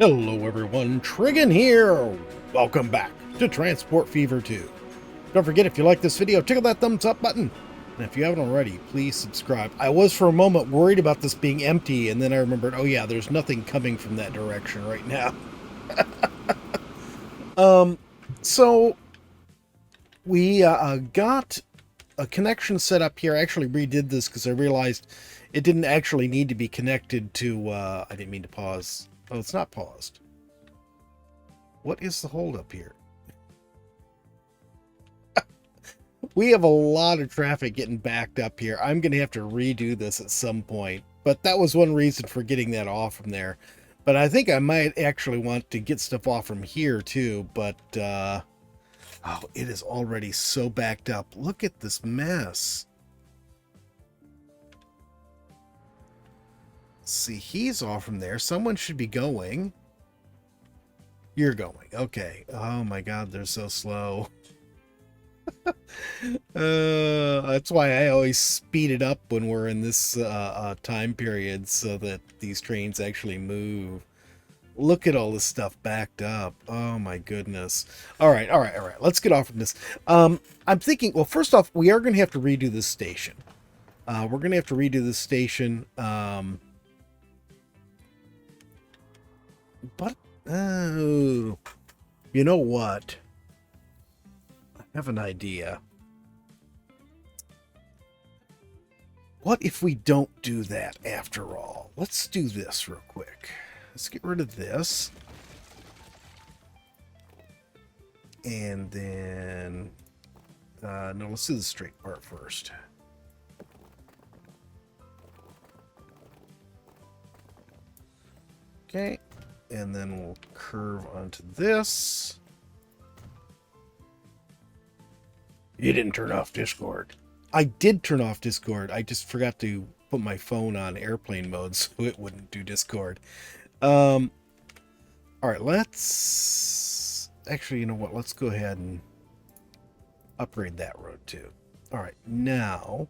Hello everyone, Trigan here! Welcome back to Transport Fever 2. Don't forget, if you like this video, tickle that thumbs up button. And if you haven't already, please subscribe. I was for a moment worried about this being empty, and then I remembered, oh yeah, there's nothing coming from that direction right now. So we got a connection set up here. I actually redid this because I realized it didn't actually need to be connected to, I didn't mean to pause. Oh, it's not paused. What is the holdup here? We have a lot of traffic getting backed up here. I'm going to have to redo this at some point. But that was one reason for getting that off from there. But I think I might actually want to get stuff off from here too. But, oh, it is already so backed up. Look at this mess. See, he's off from there. Someone should be going. You're going. Okay. Oh my God, they're so slow. That's why I always speed it up when we're in this time period so that these trains actually move. Look at all this stuff backed up. Oh my goodness. All right. Let's get off from this. I'm thinking, well, first off, we are going to have to redo this station. We're going to have to redo this station. But, oh, you know what? I have an idea. What if we don't do that after all? Let's do this real quick. Let's get rid of this. And then, no, let's do the straight part first. Okay. And then we'll curve onto this. You didn't turn off Discord. I did turn off Discord. I just forgot to put my phone on airplane mode so it wouldn't do Discord. All right, let's... Actually, you know what? Let's go ahead and upgrade that road too. All right, now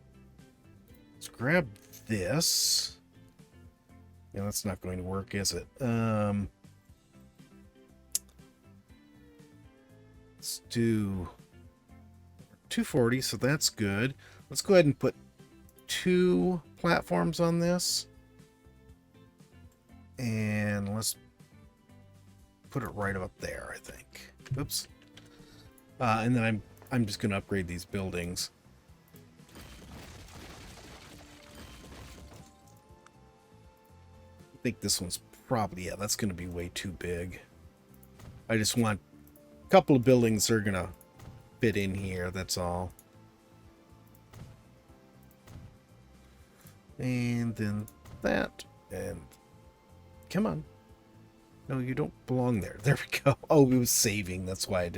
let's grab this. Yeah, that's not going to work, is it? Let's do 240, so that's good. Let's go ahead and put 2 platforms on this. And let's put it right up there, I think. Oops. And then I'm just going to upgrade these buildings. I think this one's probably, yeah, that's going to be way too big. I just want a couple of buildings that are going to fit in here, that's all. And then that, and come on. No, you don't belong there. There we go. Oh, it was saving. That's why it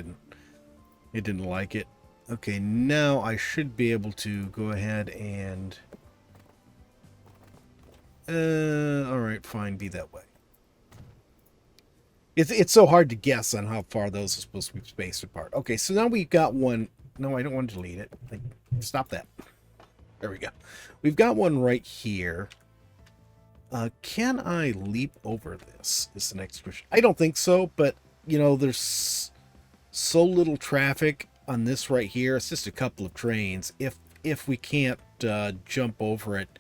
didn't like it. Okay, now I should be able to go ahead and all right, fine, be that way. It's so hard to guess on how far those are supposed to be spaced apart. Okay, so now we've got one. No, I don't want to delete it. Stop that. There we go. We've got one right here. Can I leap over this? Is the next question. I don't think so, but you know, there's so little traffic on this right here. It's just a couple of trains. If we can't jump over it,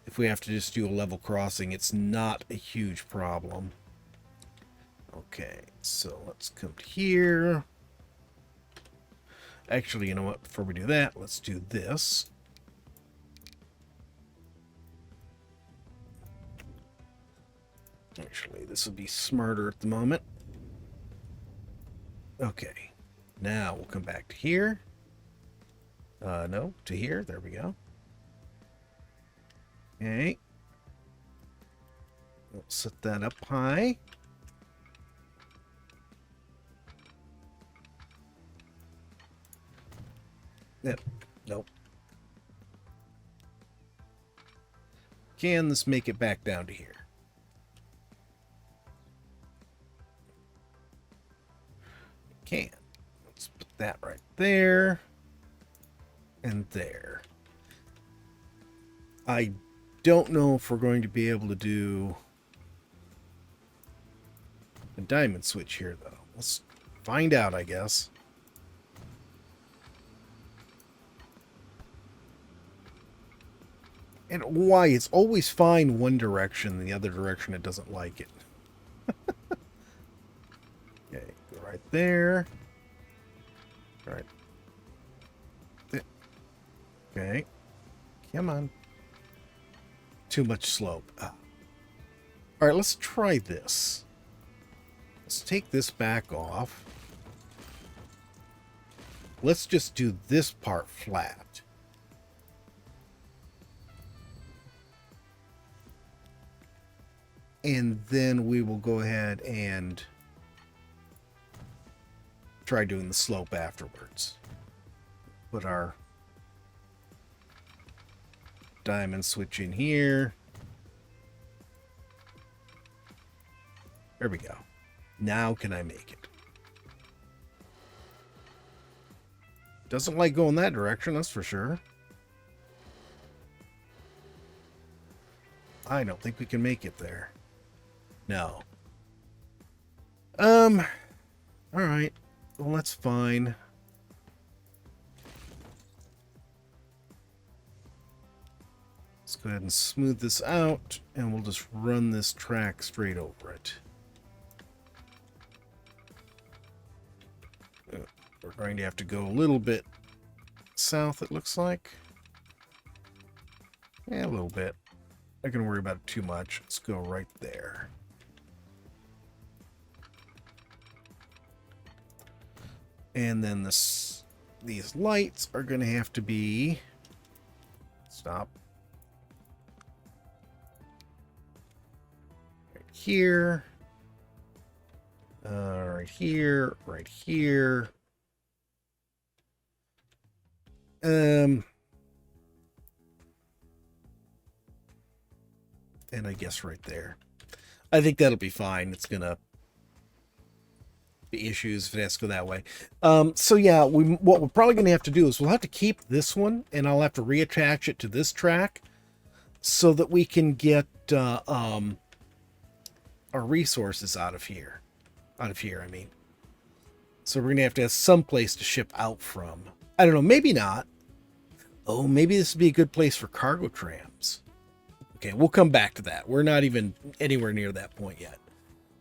if we have to just do a level crossing, it's not a huge problem. Okay, so let's come to here. Actually, you know what? Before we do that, let's do this. Actually, this would be smarter at the moment. Okay, now we'll come back to here. No, to here. There we go. Okay. We'll set that up high. Yep. Nope. Can this make it back down to here? Can. Let's put that right there. And there. I don't know if we're going to be able to do a diamond switch here, though. Let's find out, I guess. And why? It's always fine one direction, the other direction it doesn't like it. Okay, go right there. All right. Okay. Come on. Too much slope. Ah. All right, let's try this. Let's take this back off. Let's just do this part flat. And then we will go ahead and try doing the slope afterwards. Put our diamond switch in here. There we go. Now can I make it? Doesn't like going that direction, that's for sure. I don't think we can make it there. No. All right. Well, that's fine. Let's go ahead and smooth this out, and we'll just run this track straight over it. We're going to have to go a little bit south, it looks like. Yeah, a little bit. Not going to worry about it too much. Let's go right there. And then these lights are going to have to be... Stop. Right here. Right here. Right here. And I guess right there. I think that'll be fine. It's going to be issues if it has to go that way. So yeah, what we're probably going to have to do is we'll have to keep this one, and I'll have to reattach it to this track so that we can get our resources out of here. I mean. So we're going to have some place to ship out from. I don't know, maybe not. Oh, maybe this would be a good place for cargo trams. Okay, we'll come back to that. We're not even anywhere near that point yet.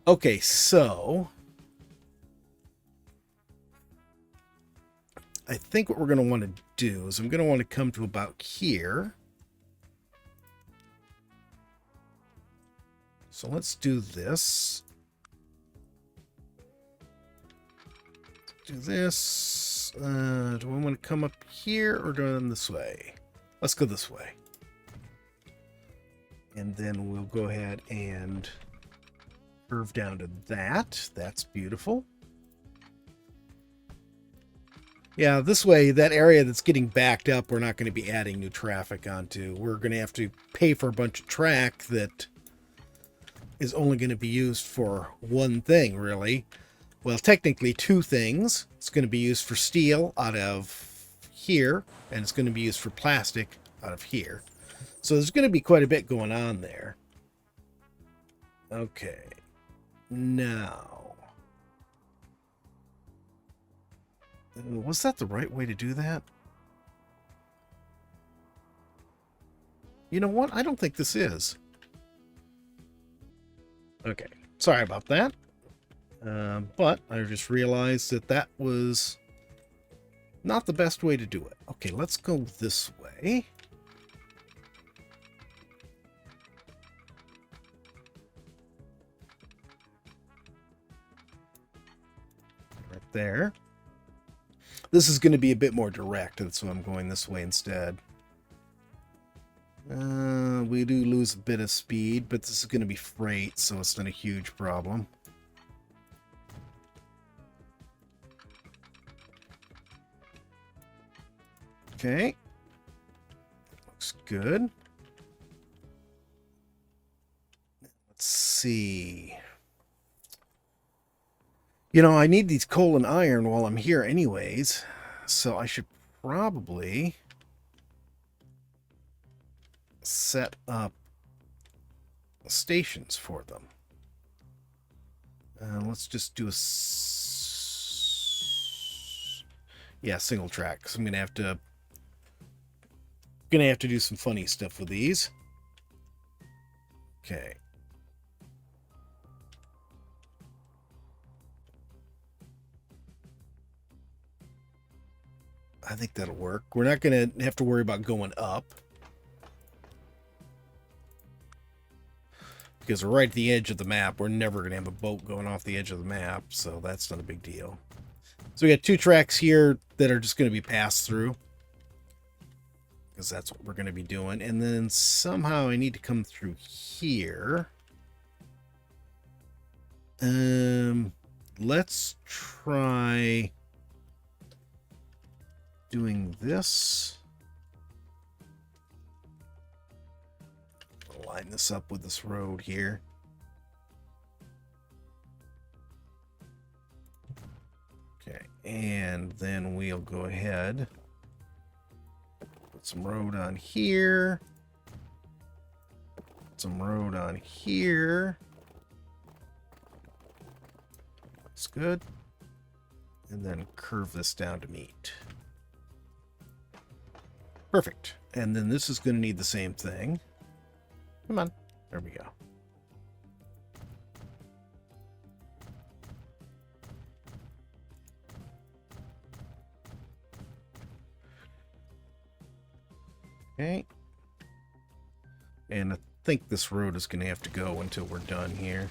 Okay, so I think what we're going to want to do is I'm going to want to come to about here. So let's do this. Do this. Do I want to come up here or go this way? Let's go this way. And then we'll go ahead and curve down to that. That's beautiful. Yeah, this way, that area that's getting backed up, we're not going to be adding new traffic onto. We're going to have to pay for a bunch of track that is only going to be used for one thing, really. Well, technically two things. It's going to be used for steel out of here, and it's going to be used for plastic out of here. So there's going to be quite a bit going on there. Okay. Now, was that the right way to do that? You know what? I don't think this is. Okay. Sorry about that. But I just realized that that was not the best way to do it. Okay, let's go this way. Right there. This is going to be a bit more direct, and so I'm going this way instead. We do lose a bit of speed, but this is going to be freight, so it's not a huge problem. Okay. Looks good. Let's see. You know, I need these coal and iron while I'm here anyways, so I should probably set up stations for them. let's just do a single track, because I'm gonna have to do some funny stuff with these. Okay. I think that'll work. We're not gonna have to worry about going up, because we're right at the edge of the map. We're never going to have a boat going off the edge of the map, so that's not a big deal. So we got 2 tracks here that are just going to be passed through, because that's what we're going to be doing. And then somehow I need to come through here. Let's try doing this. Line this up with this road here. Okay, and then we'll go ahead, put some road on here, put some road on here. That's good. And then curve this down to meet. Perfect. And then this is going to need the same thing. Come on. There we go. Okay. And I think this road is going to have to go until we're done here.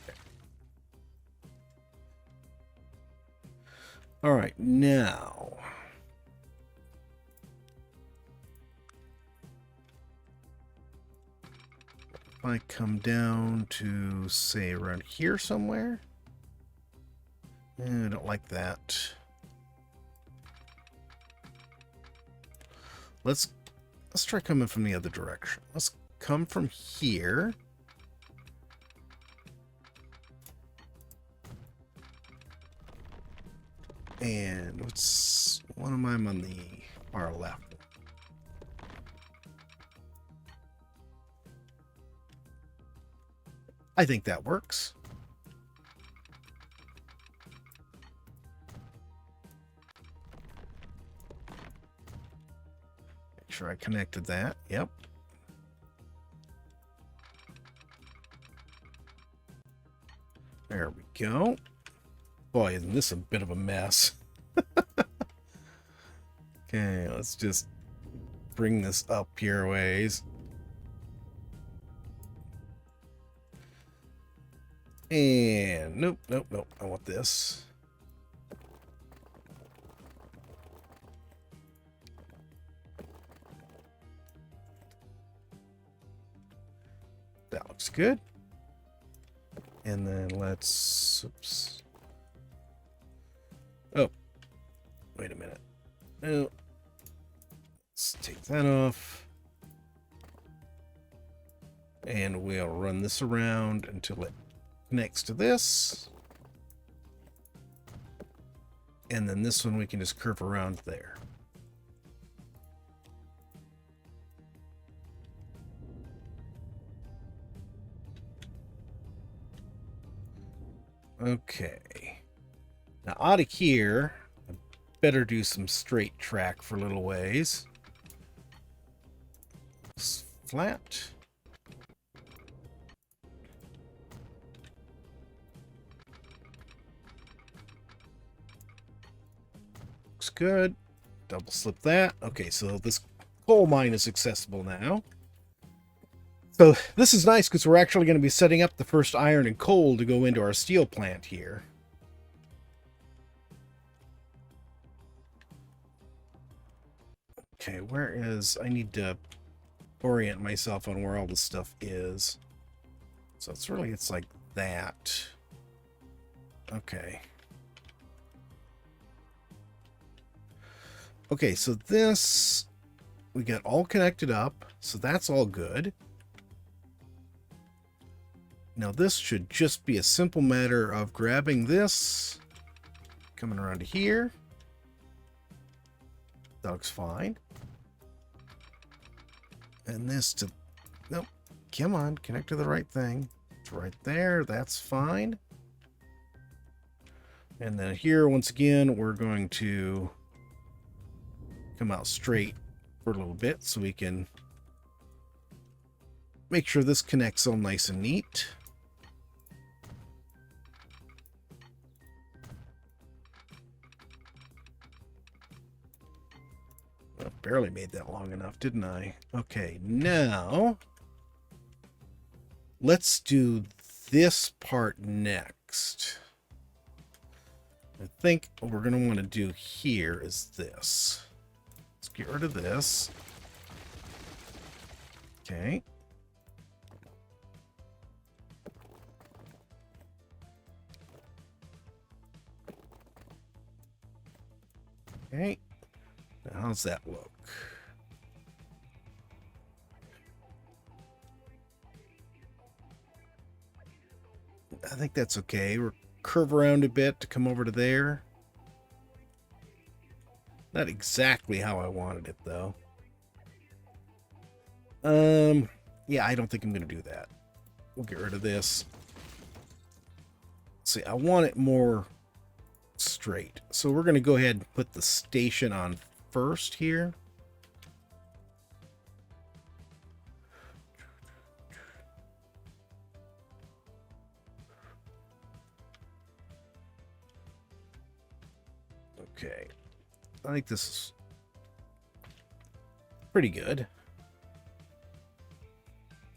Okay. All right, now if I come down to, say, around here somewhere. I don't like that. Let's try coming from the other direction. Let's come from here. And what am I on the far left? I think that works. Make sure I connected that. Yep. There we go. Boy, isn't this a bit of a mess? Okay, let's just bring this up here a ways. And nope. I want this. That looks good. And then let's, oops. Oh, wait a minute. No. Let's take that off. And we'll run this around until it connects to this. And then this one we can just curve around there. Okay. Now out of here, I better do some straight track for a little ways. Flat. Looks good. Double slip that. Okay, so this coal mine is accessible now. So this is nice because we're actually going to be setting up the first iron and coal to go into our steel plant here. Okay, where is... I need to orient myself on where all this stuff is. So it's like that. Okay. Okay, so this... we got all connected up, so that's all good. Now this should just be a simple matter of grabbing this, coming around to here. That looks fine. And this to... nope. Come on, connect to the right thing. It's right there. That's fine. And then here, once again, we're going to come out straight for a little bit so we can make sure this connects all nice and neat. I barely made that long enough, didn't I? Okay, now let's do this part next. I think what we're going to want to do here is this. Let's get rid of this. Okay. Okay. Now, how's that look? I think that's okay. We'll curve around a bit to come over to there. Not exactly how I wanted it, though. Yeah, I don't think I'm going to do that. We'll get rid of this. See, I want it more straight. So we're going to go ahead and put the station on first here. Okay. I think this is pretty good.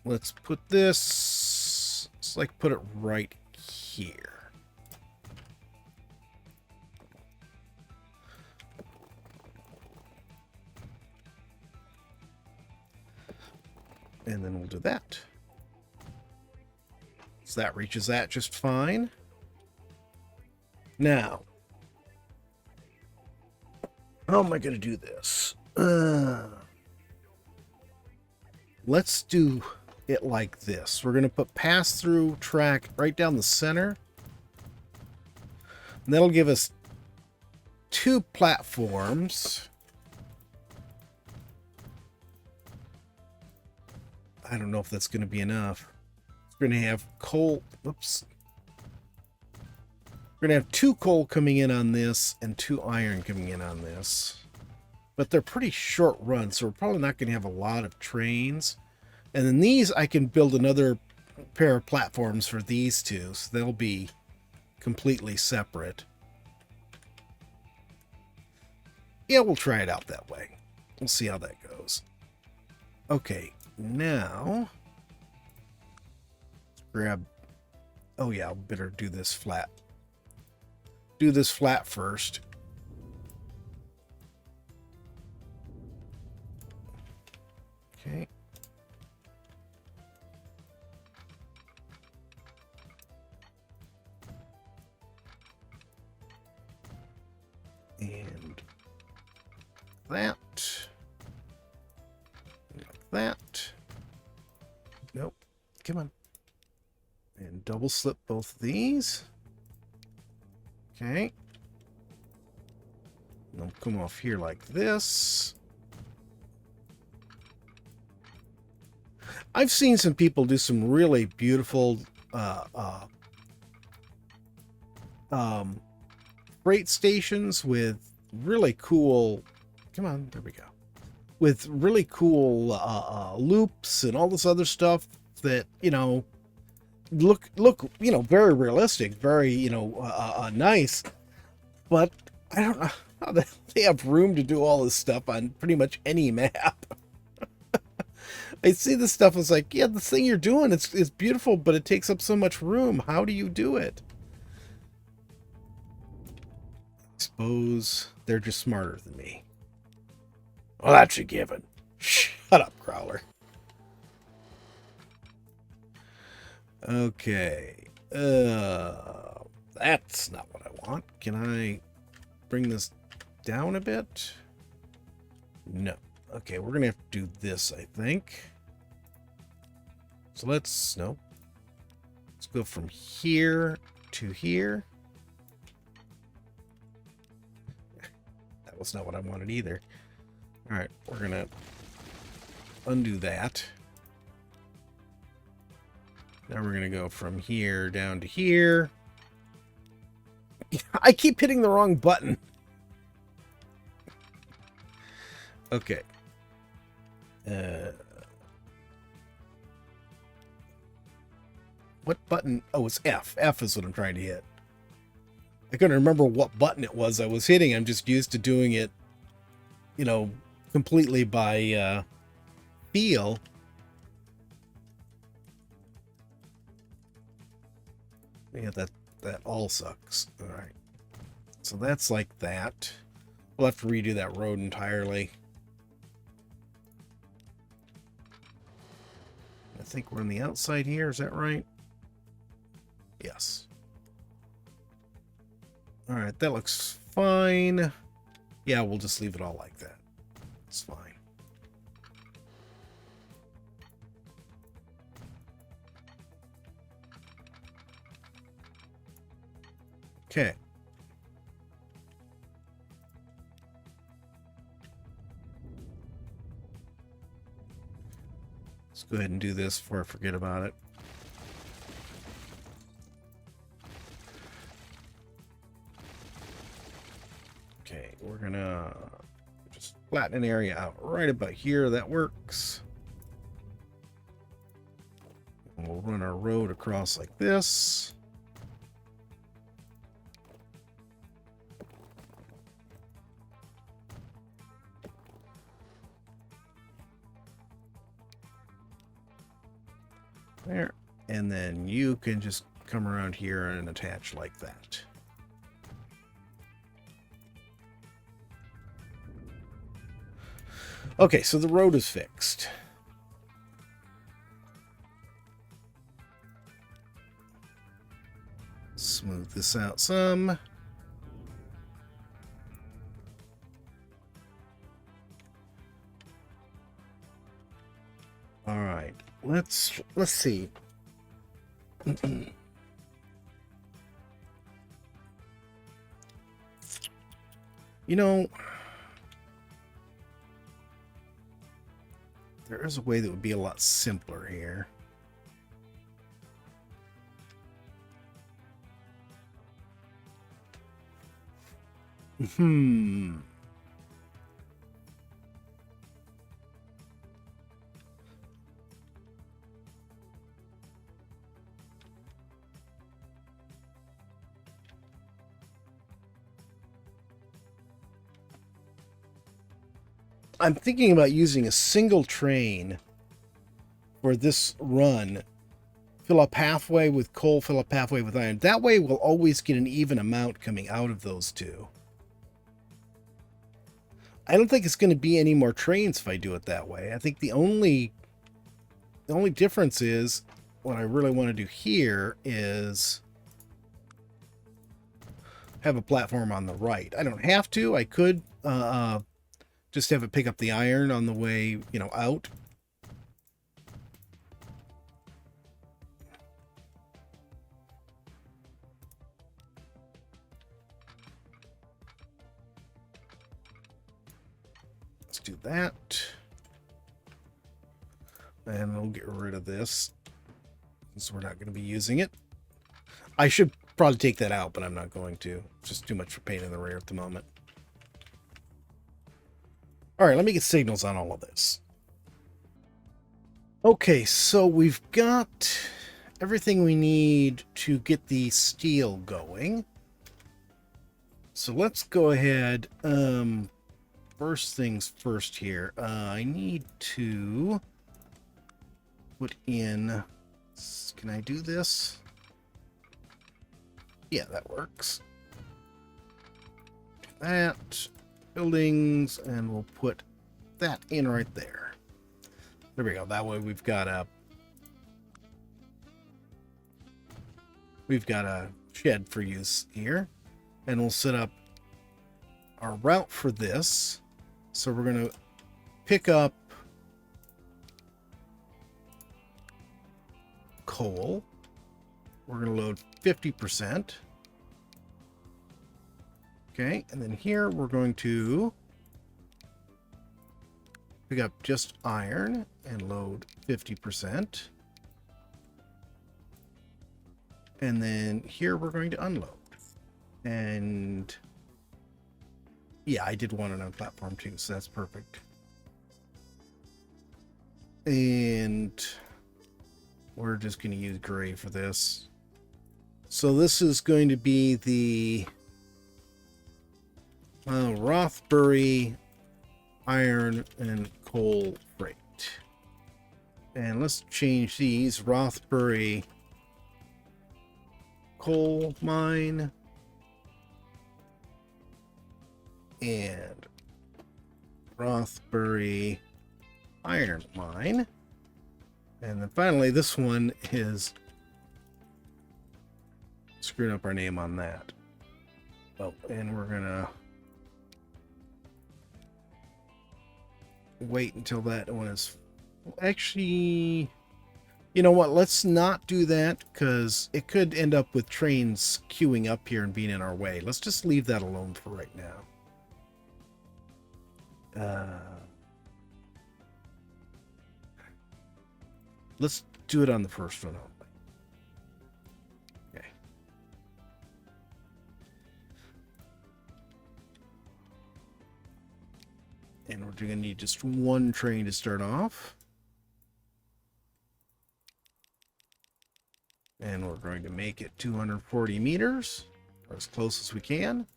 Let's put this, let's like put it right here. And then we'll do that. So that reaches that just fine. Now, how am I going to do this? Let's do it like this. We're going to put pass-through track right down the center. And that'll give us 2 platforms. I don't know if that's going to be enough. We're going to have coal. Oops. We're going to have 2 coal coming in on this and 2 iron coming in on this. But they're pretty short runs, so we're probably not going to have a lot of trains. And then these, I can build another pair of platforms for these 2, so they'll be completely separate. Yeah, we'll try it out that way. We'll see how that goes. Okay, now let's grab. Oh yeah, I'll better do this flat. Do this flat first. Okay. And that. Like that. Nope. Come on. And double slip both of these. Okay. And they'll come off here like this. I've seen some people do some really beautiful freight stations with really cool, come on, there we go, with really cool loops and all this other stuff that, you know, look, you know, very realistic, very, you know, nice. But I don't know how they have room to do all this stuff on pretty much any map. I see this stuff, it's like, yeah, the thing you're doing, it's beautiful, but it takes up so much room. How do you do it? I suppose they're just smarter than me. Well, that's a given. Shut up, Crawler. Okay. That's not what I want. Can I bring this down a bit? No. Okay, we're going to have to do this, I think. So let's go from here to here. That was not what I wanted either. All right, we're going to undo that. Now we're going to go from here down to here. I keep hitting the wrong button. Okay. What button? Oh, it's F. F is what I'm trying to hit. I couldn't remember what button it was I was hitting. I'm just used to doing it, you know, completely by feel. Yeah, that all sucks. All right. So that's like that. We'll have to redo that road entirely. I think we're on the outside here. Is that right? Yes. All right, that looks fine. Yeah, we'll just leave it all like that. It's fine. Okay. Let's go ahead and do this before I forget about it. Okay, we're gonna just flatten an area out right about here. That works. And we'll run our road across like this. There. And then you can just come around here and attach like that. Okay, so the road is fixed. Smooth this out some. All right, let's see. You know, there is a way that would be a lot simpler here. I'm thinking about using a single train for this run. Fill up halfway with coal, fill up halfway with iron. That way we'll always get an even amount coming out of those two. I don't think it's going to be any more trains if I do it that way. I think the only difference is what I really want to do here is have a platform on the right. I don't have to. I could just have it pick up the iron on the way, you know, out. Let's do that. And we'll get rid of this, since we're not going to be using it. I should probably take that out, but I'm not going to. It's just too much for pain in the rear at the moment. All right, let me get signals on all of this. Okay, so we've got everything we need to get the steel going. So let's go ahead. First things first here. I need to put in... Can I do this? Yeah, that works. Do that. Buildings, and we'll put that in right there. There we go. That way we've got a shed for use here, and we'll set up our route for this. So we're going to pick up coal. We're going to load 50%. Okay, and then here we're going to pick up just iron and load 50%. And then here we're going to unload. And yeah, I did want it on platform too, so that's perfect. And we're just going to use gray for this. So this is going to be the Rothbury iron and coal freight. And let's change these. Rothbury coal mine and Rothbury iron mine. And then finally, this one is screwing up our name on that. Oh, and we're gonna wait until that one is actually, you know what, let's not do that because it could end up with trains queuing up here and being in our way. Let's just leave that alone for right now. Let's do it on the first one only. Okay. And we're going to need just one train to start off. And we're going to make it 240 meters, or as close as we can.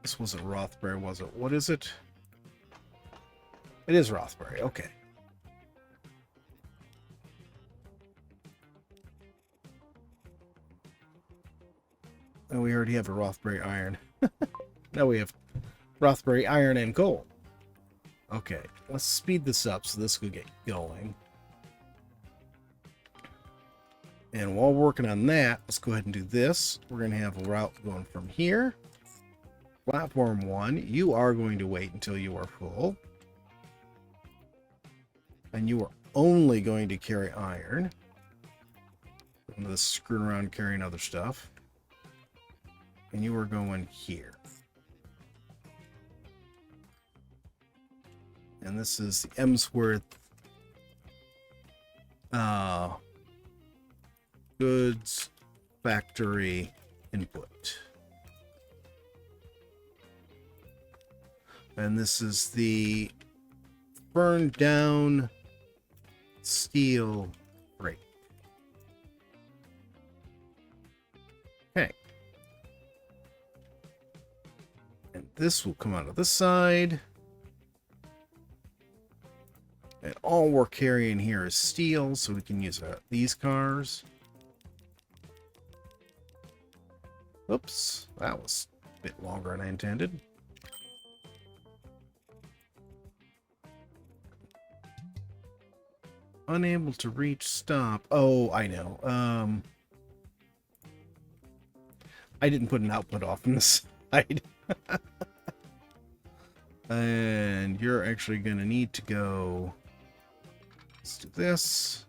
This wasn't Rothbury, was it? What is it? It is Rothbury. Okay. And we already have a Rothbury iron. Now we have Rothbury iron and coal. Okay, let's speed this up so this could get going. And while working on that, let's go ahead and do this. We're going to have a route going from here. Platform 1, you are going to wait until you are full. And you are only going to carry iron. I'm just screwing around carrying other stuff. And you are going here. And this is the Emsworth goods factory input. And this is the burned down steel freight. Okay. And this will come out of this side. And all we're carrying here is steel, so we can use these cars. Oops, that was a bit longer than I intended. Unable to reach stop. Oh, I know. I didn't put an output off on the side. And you're actually going to need to go. Let's do this.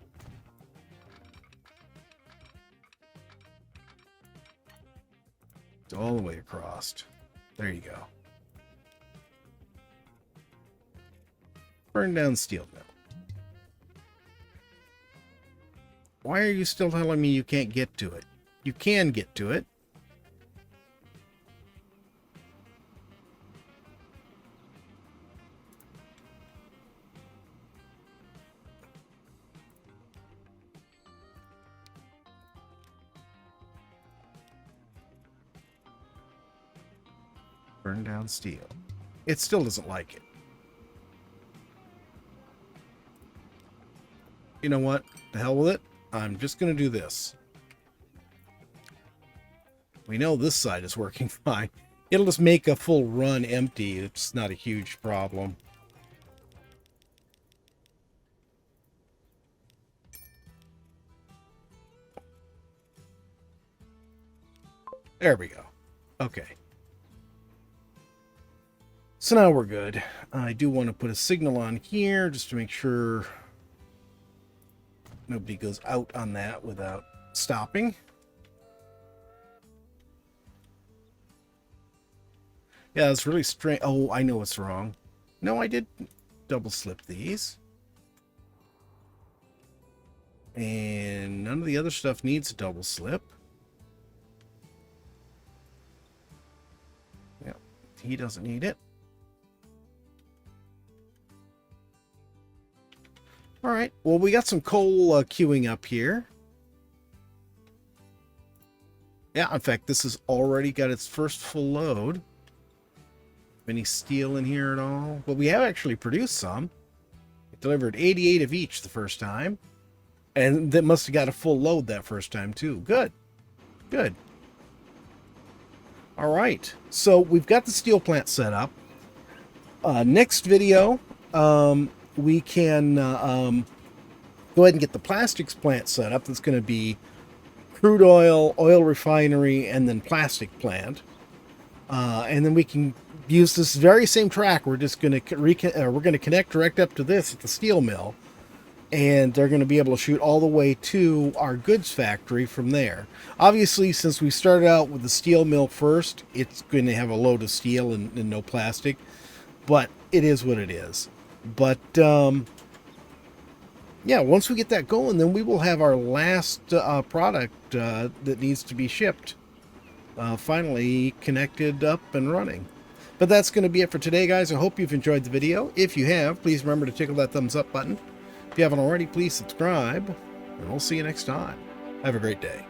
All the way across. There you go. Burn down steel mill. Why are you still telling me you can't get to it? You can get to it. Burn down steel. It still doesn't like it. You know what? The hell with it. I'm just going to do this. We know this side is working fine. It'll just make a full run empty. It's not a huge problem. There we go. Okay. So now we're good. I do want to put a signal on here just to make sure nobody goes out on that without stopping. Yeah, it's really strange. Oh, I know what's wrong. No, I did double slip these. And none of the other stuff needs a double slip. Yeah, he doesn't need it. All right, well, we got some coal queuing up here. Yeah, in fact, this has already got its first full load. Any steel in here at all? Well, we have actually produced some. It delivered 88 of each the first time. And that must have got a full load that first time, too. Good. Good. All right. So we've got the steel plant set up. Next video, we can go ahead and get the plastics plant set up. That's going to be crude oil, oil refinery, and then plastic plant. And then we can use this very same track. We're just going to we're going to connect direct up to this at the steel mill, and they're going to be able to shoot all the way to our goods factory from there. Obviously, since we started out with the steel mill first, it's going to have a load of steel and no plastic, but it is what it is. But yeah, once we get that going, then we will have our last product that needs to be shipped finally connected up and running. But that's going to be it for today, guys. I hope you've enjoyed the video. If you have, please remember to tickle that thumbs up button. If you haven't already, please subscribe, and we'll see you next time. Have a great day.